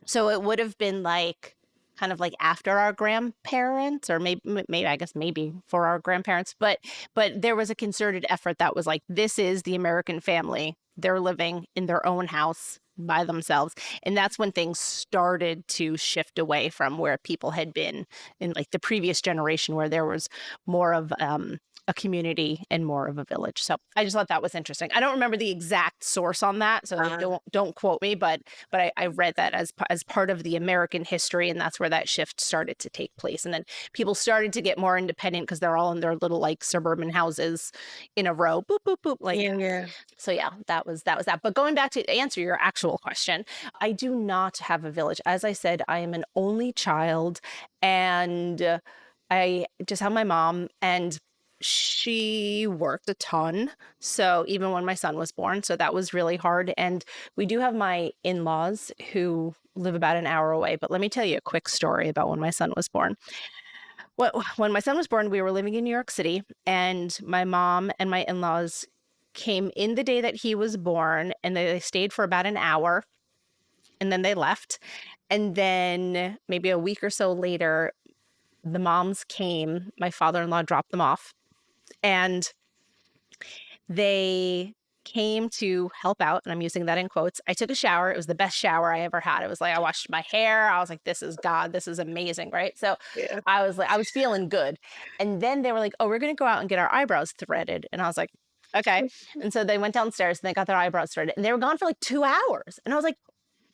So it would have been like kind of like after our grandparents, or maybe I guess maybe for our grandparents, but there was a concerted effort that was like, this is the American family. They're living in their own house by themselves. And that's when things started to shift away from where people had been in like the previous generation, where there was more of a community and more of a village. So I just thought that was interesting. I don't remember the exact source on that, so like, don't quote me, but I read that as part of the American history, and that's where that shift started to take place. And then people started to get more independent because they're all in their little like suburban houses in a row, boop boop boop, like Yeah. so. Yeah, that was that. But going back to answer your actual question, I do not have a village. As I said, I am an only child, and I just have my mom, and she worked a ton. So even when my son was born, so that was really hard. And we do have my in-laws who live about an hour away. But let me tell you a quick story about when my son was born. When my son was born, we were living in New York City, and my mom and my in-laws came in the day that he was born, and they stayed for about an hour, and then they left. And then maybe a week or so later, the moms came, my father-in-law dropped them off, and they came to help out, and I'm using that in quotes. I took a shower. It was the best shower I ever had. It was like I washed my hair. I was like, this is God. This is amazing, right? So Yeah. I was feeling good. And then they were like, oh, we're going to go out and get our eyebrows threaded. And I was like, okay. And so they went downstairs and they got their eyebrows threaded, and they were gone for like 2 hours. And I was like,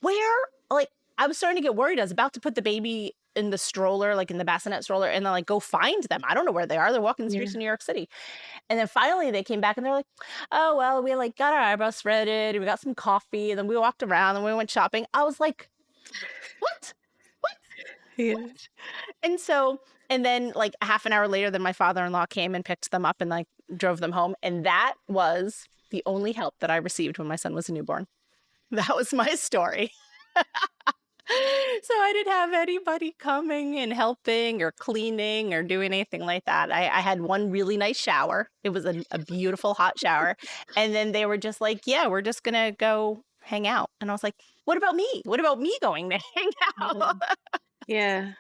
where? Like, I was starting to get worried. I was about to put the baby in the stroller, like in the bassinet stroller, and then like go find them. I don't know where they are. They're walking the streets of New York City. And then finally they came back and they're like, oh, well, we like got our eyebrows threaded, and we got some coffee, and then we walked around and we went shopping. I was like, what? What? Yeah. And so, and then like a half an hour later, then my father-in-law came and picked them up and like drove them home. And that was the only help that I received when my son was a newborn. That was my story. So I didn't have anybody coming and helping or cleaning or doing anything like that. I had one really nice shower. It was a beautiful hot shower. And then they were just like, yeah, we're just going to go hang out. And I was like, what about me? What about me going to hang out? Yeah.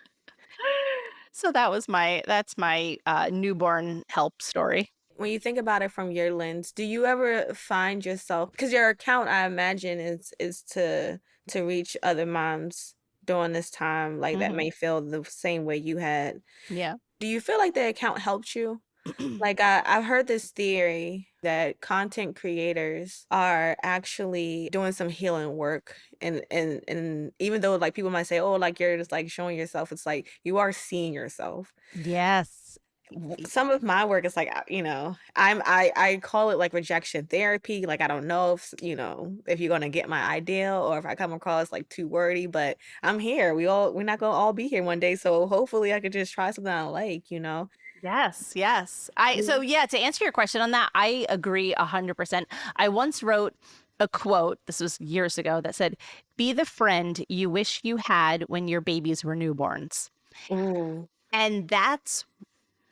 So that's my newborn help story. When you think about it from your lens, do you ever find yourself, because your account, I imagine, is to reach other moms during this time, like that may feel the same way you had. Yeah. Do you feel like the account helped you? Like I've heard this theory that content creators are actually doing some healing work, and even though like people might say, oh, like you're just like showing yourself, it's like you are seeing yourself. Yes. Some of my work is like, I call it like rejection therapy. Like I don't know if you're gonna get my idea, or if I come across like too wordy, but I'm here. We're not gonna all be here one day, so hopefully I could just try something I like. Yes, yes. To answer your question on that, I agree 100%. I once wrote a quote, this was years ago, that said, "Be the friend you wish you had when your babies were newborns." Ooh. And that's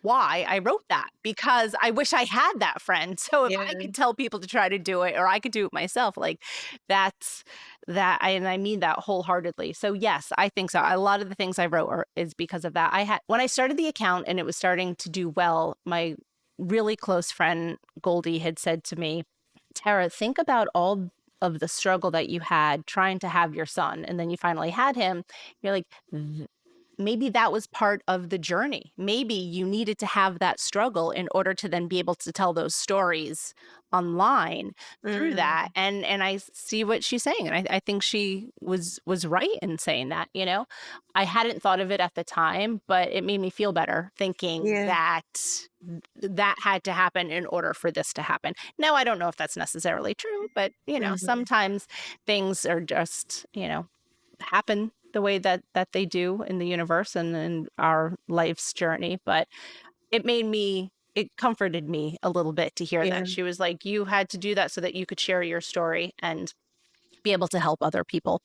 why I wrote that, because I wish I had that friend. So if I could tell people to try to do it, or I could do it myself, like that's and I mean that wholeheartedly. So yes, I think so. A lot of the things I wrote is because of that. When I started the account and it was starting to do well, my really close friend Goldie had said to me, Tara, think about all of the struggle that you had trying to have your son, and then you finally had him. You're like, maybe that was part of the journey. Maybe you needed to have that struggle in order to then be able to tell those stories online through that. And I see what she's saying. And I think she was right in saying that, you know. I hadn't thought of it at the time, but it made me feel better thinking Yeah. that had to happen in order for this to happen. Now, I don't know if that's necessarily true, but, you know, sometimes things are just, you know, happen the way that they do in the universe and in our life's journey. But it comforted me a little bit to hear Yeah. that she was like, you had to do that so that you could share your story and be able to help other people.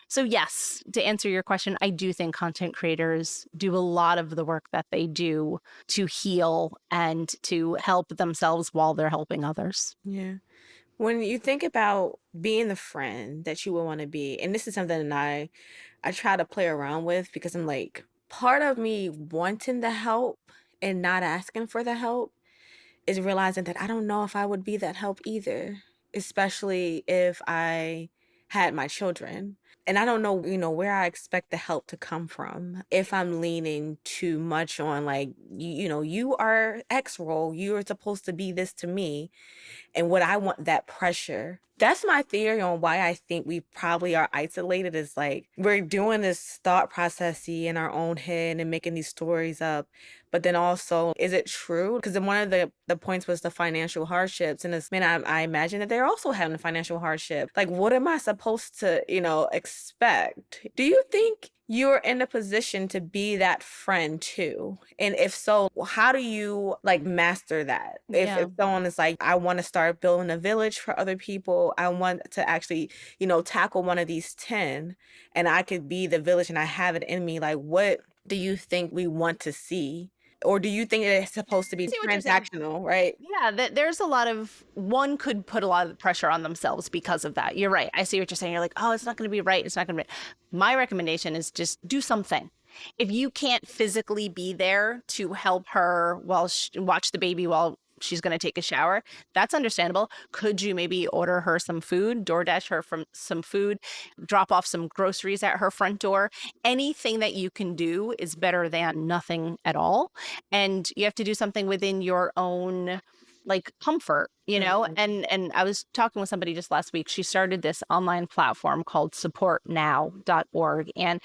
So yes, to answer your question, I do think content creators do a lot of the work that they do to heal and to help themselves while they're helping others. Yeah. When you think about being the friend that you would want to be, and this is something that I try to play around with because I'm like, part of me wanting the help and not asking for the help is realizing that I don't know if I would be that help either, especially if I had my children. And I don't know, where I expect the help to come from. If I'm leaning too much on like, you are X role, you are supposed to be this to me, and would I want that pressure? That's my theory on why I think we probably are isolated, is like we're doing this thought processy in our own head and making these stories up. But then also, is it true? Because then one of the points was the financial hardships. And it's, man, I imagine that they're also having financial hardship. Like, what am I supposed to, expect? Do you think you're in a position to be that friend too? And if so, how do you like master that? If someone is like, I want to start building a village for other people, I want to actually, tackle one of these 10, and I could be the village and I have it in me, like, what do you think we want to see? Or do you think it's supposed to be See what you're saying. transactional, right? Yeah, there's a lot of, one could put a lot of pressure on themselves because of that. You're right. I see what you're saying. You're like, oh, it's not going to be right. It's not going to be. My recommendation is just do something. If you can't physically be there to help her while watch the baby while she's going to take a shower, that's understandable. Could you maybe order her some food, DoorDash her from some food, drop off some groceries at her front door? Anything that you can do is better than nothing at all. And you have to do something within your own like comfort, and I was talking with somebody just last week. She started this online platform called supportnow.org, and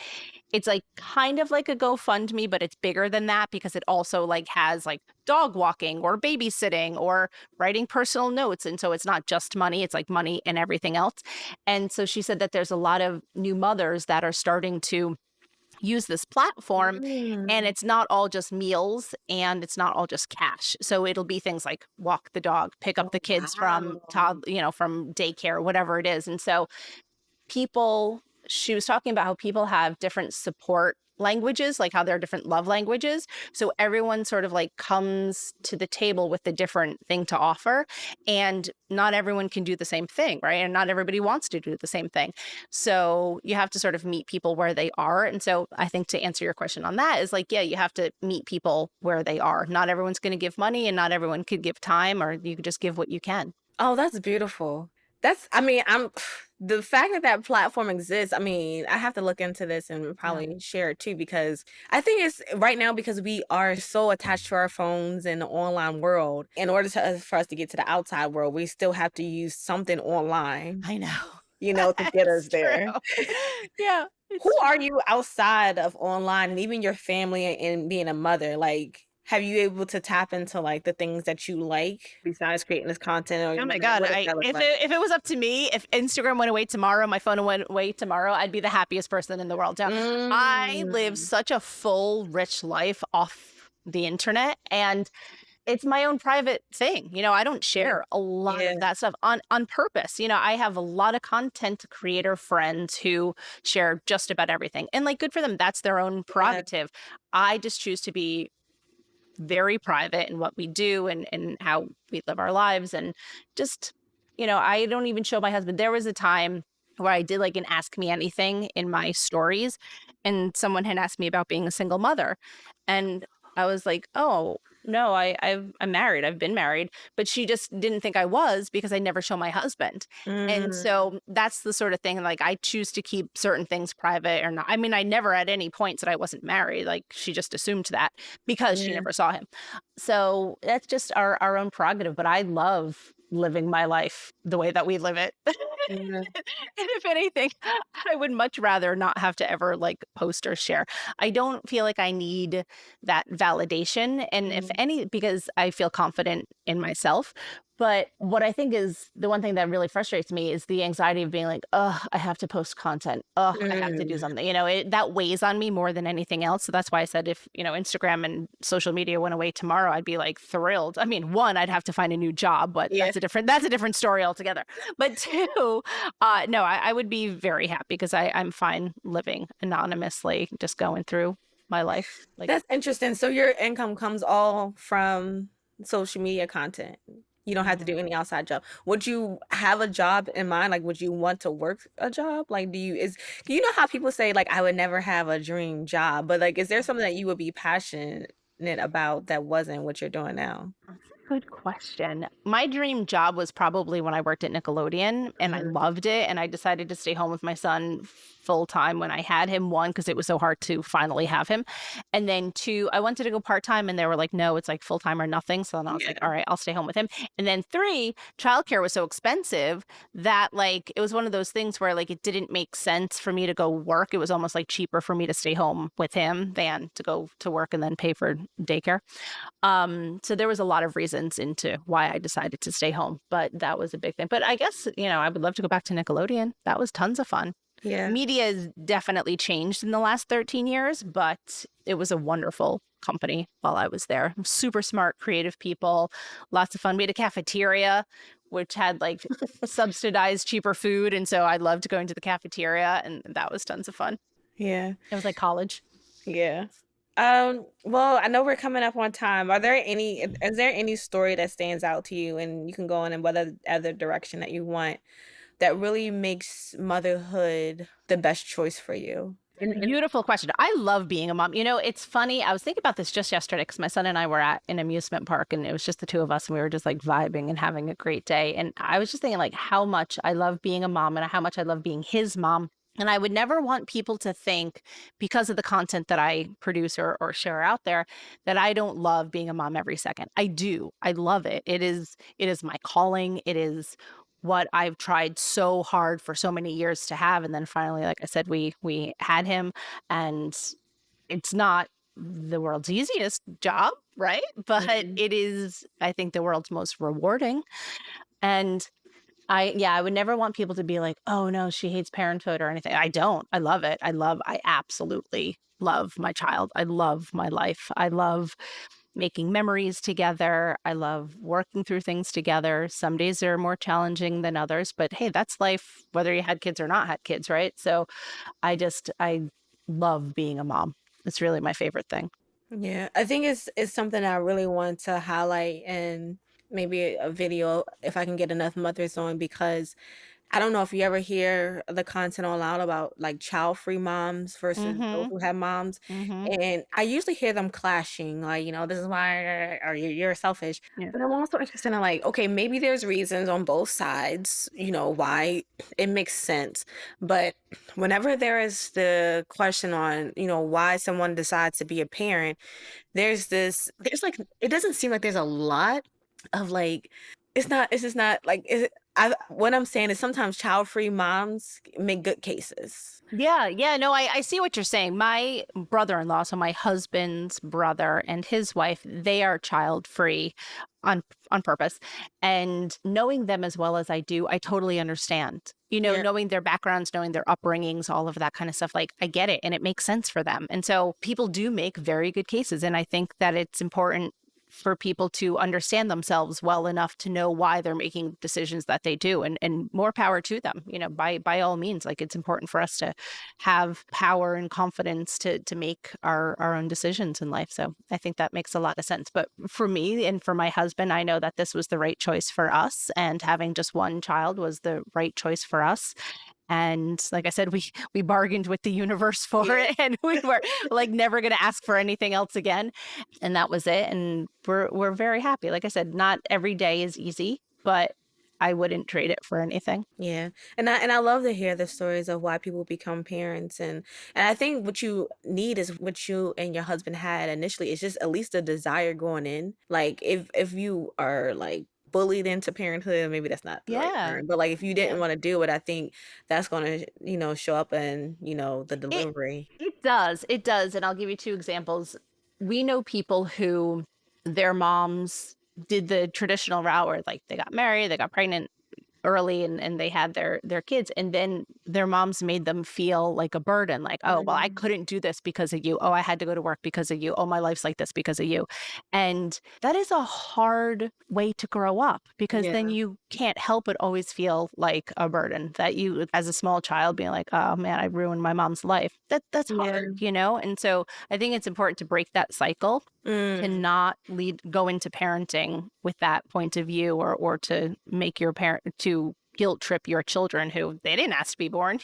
it's like kind of like a GoFundMe, but it's bigger than that because it also like has like dog walking or babysitting or writing personal notes. And so it's not just money, it's like money and everything else. And so she said that there's a lot of new mothers that are starting to use this platform, and it's not all just meals and it's not all just cash. So it'll be things like walk the dog, pick up the kids from from daycare, whatever it is. And so she was talking about how people have different support languages, like how there are different love languages. So everyone sort of like comes to the table with a different thing to offer, and not everyone can do the same thing, right? And not everybody wants to do the same thing. So you have to sort of meet people where they are. And so I think to answer your question on that is like, yeah, you have to meet people where they are. Not everyone's going to give money and not everyone could give time, or you could just give what you can. Oh, that's beautiful. I'm the fact that platform exists. I mean, I have to look into this and probably share it too, because I think it's right now because we are so attached to our phones and the online world. In order for us to get to the outside world, we still have to use something online. I know. To get us there. Yeah. Who are you outside of online, and even your family and being a mother? Like, have you able to tap into like the things that you like besides creating this content? Oh my God. If it was up to me, if Instagram went away tomorrow, my phone went away tomorrow, I'd be the happiest person in the world. Now, I live such a full, rich life off the internet, and it's my own private thing. I don't share a lot of that stuff on purpose. I have a lot of content creator friends who share just about everything, and like, good for them. That's their own prerogative. I just choose to be very private in what we do and how we live our lives. And just, I don't even show my husband. There was a time where I did like an ask me anything in my stories, and someone had asked me about being a single mother. And I was like, oh, no, I'm married. I've been married, but she just didn't think I was because I never show my husband. And Mm, so that's the sort of thing, like I choose to keep certain things private or not. I mean, I never at any point said I wasn't married. Like she just assumed that because she yeah. never saw him. So that's just our own prerogative. But I love living my life the way that we live it. Yeah. And if anything, I would much rather not have to ever like post or share. I don't feel like I need that validation. And if Mm. any, because I feel confident in myself. But what I think is the one thing that really frustrates me is the anxiety of being like, oh, I have to post content. Oh, I have to do Mm. something. That weighs on me more than anything else. So that's why I said if, Instagram and social media went away tomorrow, I'd be like thrilled. I mean, one, I'd have to find a new job, but Yeah. that's a different story altogether. But two, no, I would be very happy because I'm fine living anonymously, just going through my life. Like, That's interesting. So your income comes all from social media content. You don't have to mhm. do any outside job. Would you have a job in mind? Like, would you want to work a job? Like, do you know how people say like, I would never have a dream job, but like, is there something that you would be passionate about that wasn't what you're doing now? Good question. My dream job was probably when I worked at Nickelodeon and I Mhm. loved it. And I decided to stay home with my son full time when I had him. One, because it was so hard to finally have him. And then two, I wanted to go part time and they were like, no, it's like full time or nothing. So then I was like, Yeah. all right, I'll stay home with him. And then three, childcare was so expensive that like it was one of those things where like it didn't make sense for me to go work. It was almost like cheaper for me to stay home with him than to go to work and then pay for daycare. So there was a lot of reasons into why I decided to stay home, but that was a big thing. But I guess, I would love to go back to Nickelodeon. That was tons of fun. Yeah. Media has definitely changed in the last 13 years, but it was a wonderful company while I was there. Super smart, creative people, lots of fun. We had a cafeteria, which had like subsidized cheaper food. And so I loved going to the cafeteria, and that was tons of fun. Yeah. It was like college. Yeah. Well, I know we're coming up on time. Is there any story that stands out to you, and you can go in whatever other direction that you want, that really makes motherhood the best choice for you? Beautiful question. I love being a mom. It's funny. I was thinking about this just yesterday because my son and I were at an amusement park and it was just the two of us and we were just like vibing and having a great day. And I was just thinking like how much I love being a mom and how much I love being his mom. And I would never want people to think because of the content that I produce or share out there that I don't love being a mom every second. I do. I love it. It is my calling. It is what I've tried so hard for so many years to have. And then finally, like I said, we had him, and it's not the world's easiest job, right? But Mhm. it is, I think, the world's most rewarding. And I would never want people to be like, oh no, she hates parenthood or anything. I don't. I love it. I absolutely love my child. I love my life. I love making memories together. I love working through things together. Some days are more challenging than others, but hey, that's life, whether you had kids or not had kids, right? So I love being a mom. It's really my favorite thing. Yeah, I think it's something I really want to highlight in maybe a video if I can get enough mothers on, because I don't know if you ever hear the content online about like child-free moms versus those Mm-hmm. who have moms. Mm-hmm. And I usually hear them clashing, like, this is why, or you're selfish. Yeah. But I'm also interested in like, okay, maybe there's reasons on both sides, why it makes sense. But whenever there is the question on, why someone decides to be a parent, there's like, it doesn't seem like there's a lot of like, it's just not like, what I'm saying is sometimes child-free moms make good cases. Yeah, no, I see what you're saying. My brother-in-law, so my husband's brother and his wife, they are child-free on purpose. And knowing them as well as I do, I totally understand. Yeah. Knowing their backgrounds, knowing their upbringings, all of that kind of stuff, like I get it and it makes sense for them. And so people do make very good cases. And I think that it's important for people to understand themselves well enough to know why they're making decisions that they do, and more power to them, by all means. Like it's important for us to have power and confidence to make our own decisions in life. So I think that makes a lot of sense. But for me and for my husband, I know that this was the right choice for us, and having just one child was the right choice for us. And like I said, we bargained with the universe for it, and we were like never going to ask for anything else again. And that was it. And we're very happy. Like I said, not every day is easy, but I wouldn't trade it for anything. Yeah. And I love to hear the stories of why people become parents, and I think what you need is what you and your husband had initially is just at least a desire going in. Like if you are like bullied into parenthood, maybe that's not the right Yeah. term, but like if you didn't Yeah. want to do it, I think that's going to, show up in, the It delivery. it does. It does. And I'll give you two examples. We know people who their moms did the traditional route where like they got married, they got pregnant early, and they had their kids, and then their moms made them feel like a burden, like, oh well, I Mm. couldn't do this because of you, oh I had to go to work because of you, oh my life's like this because of you. And that is a hard way to grow up, because then Yeah. you can't help but always feel like a burden, that you as a small child being like, oh man, I ruined my mom's life. That's Yeah. hard, and so I think it's important to break that cycle, to Mm. not go into parenting with that point of view, or to make your parent to guilt trip your children who they didn't ask to be born,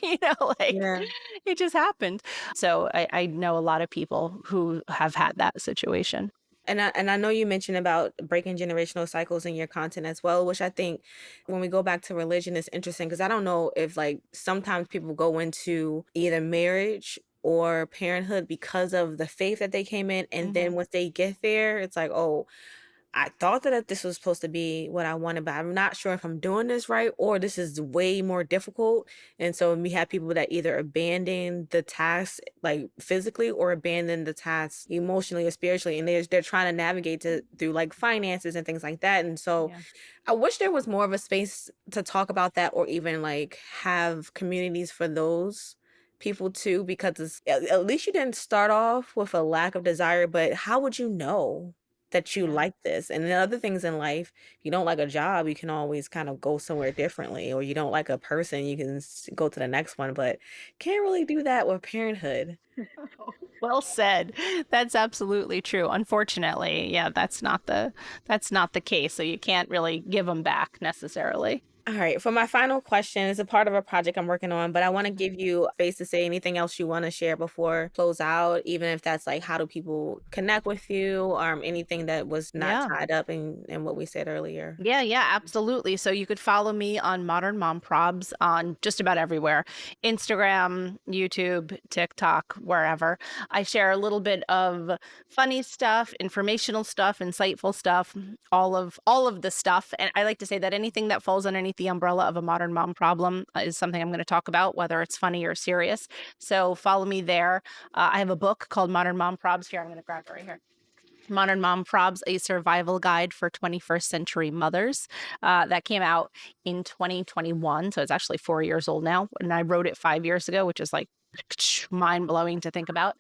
like Yeah. it just happened. So I know a lot of people who have had that situation. And I know you mentioned about breaking generational cycles in your content as well, which I think when we go back to religion is interesting because I don't know if like sometimes people go into either marriage or parenthood because of the faith that they came in, and then Hmm. once they get there, it's like, oh, I thought that this was supposed to be what I wanted, but I'm not sure if I'm doing this right or this is way more difficult. And so we have people that either abandon the task like physically or abandon the task emotionally or spiritually, and they're trying to navigate through like finances and things like that. And so Yeah. I wish there was more of a space to talk about that, or even like have communities for those people too, because at least you didn't start off with a lack of desire, but how would you know that you Yeah. like this? And then other things in life, if you don't like a job, you can always kind of go somewhere differently, or you don't like a person, you can go to the next one, but can't really do that with parenthood. Well said. That's absolutely true. Unfortunately, yeah, that's not the case. So you can't really give them back necessarily. All right, for my final question, it's a part of a project I'm working on, but I want to give you space to say anything else you want to share before close out, even if that's like how do people connect with you, or anything that was not Yeah. tied up in what we said earlier. Yeah, yeah, absolutely. So you could follow me on Modern Mom Probs on just about everywhere: Instagram, YouTube, TikTok, wherever. I share a little bit of funny stuff, informational stuff, insightful stuff, all of the stuff. And I like to say that anything that falls underneath the umbrella of a modern mom problem is something I'm going to talk about, whether it's funny or serious. So follow me there. I have a book called Modern Mom Probs. Here, I'm going to grab it right here. Modern Mom Probs, a survival guide for 21st century mothers. That came out in 2021. So it's actually 4 years old now. And I wrote it 5 years ago, which is like mind blowing to think about.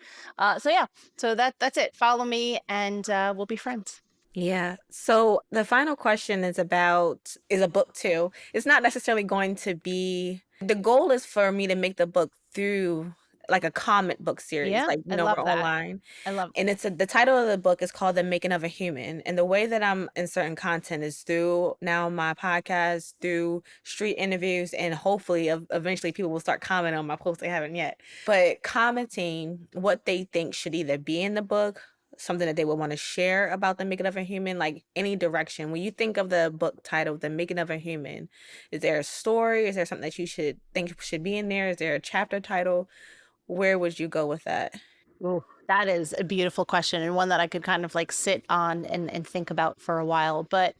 So yeah, so that's it. Follow me, and we'll be friends. Yeah. So the final question is a book too. It's not necessarily going to be, the goal is for me to make the book through like a comic book series, Yeah, like, I we're love that. online. I love And the title of the book is called The Making of a Human. And the way that I'm inserting content is through now my podcast, through street interviews, and hopefully eventually people will start commenting on my posts. They haven't yet. But commenting what they think should either be in the book, something that they would want to share about the making of a human, like any direction. When you think of the book title, The Making of a Human, is there a story? Is there something that you should think should be in there? Is there a chapter title? Where would you go with that? Ooh, that is a beautiful question, and one that I could kind of like sit on and think about for a while. But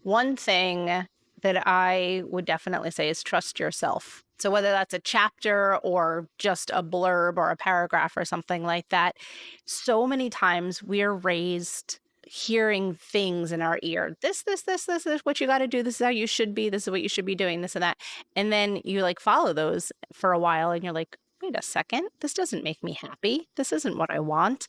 one thing that I would definitely say is trust yourself. So whether that's a chapter or just a blurb or a paragraph or something like that, so many times we're raised hearing things in our ear. This is what you got to do. This is how you should be. This is what you should be doing, this and that. And then you like follow those for a while and you're like, wait a second, this doesn't make me happy. This isn't what I want.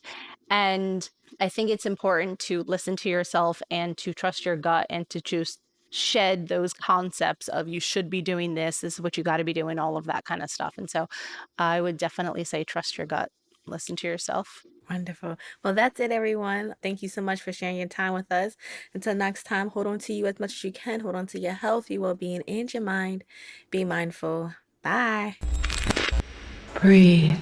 And I think it's important to listen to yourself and to trust your gut and to choose shed those concepts of you should be doing this is what you got to be doing, all of that kind of stuff. And so I would definitely say trust your gut, listen to yourself. Wonderful. Well, that's it, everyone. Thank you so much for sharing your time with us. Until next time, hold on to you as much as you can. Hold on to your health, your well being, and your mind. Be mindful. Bye. Breathe.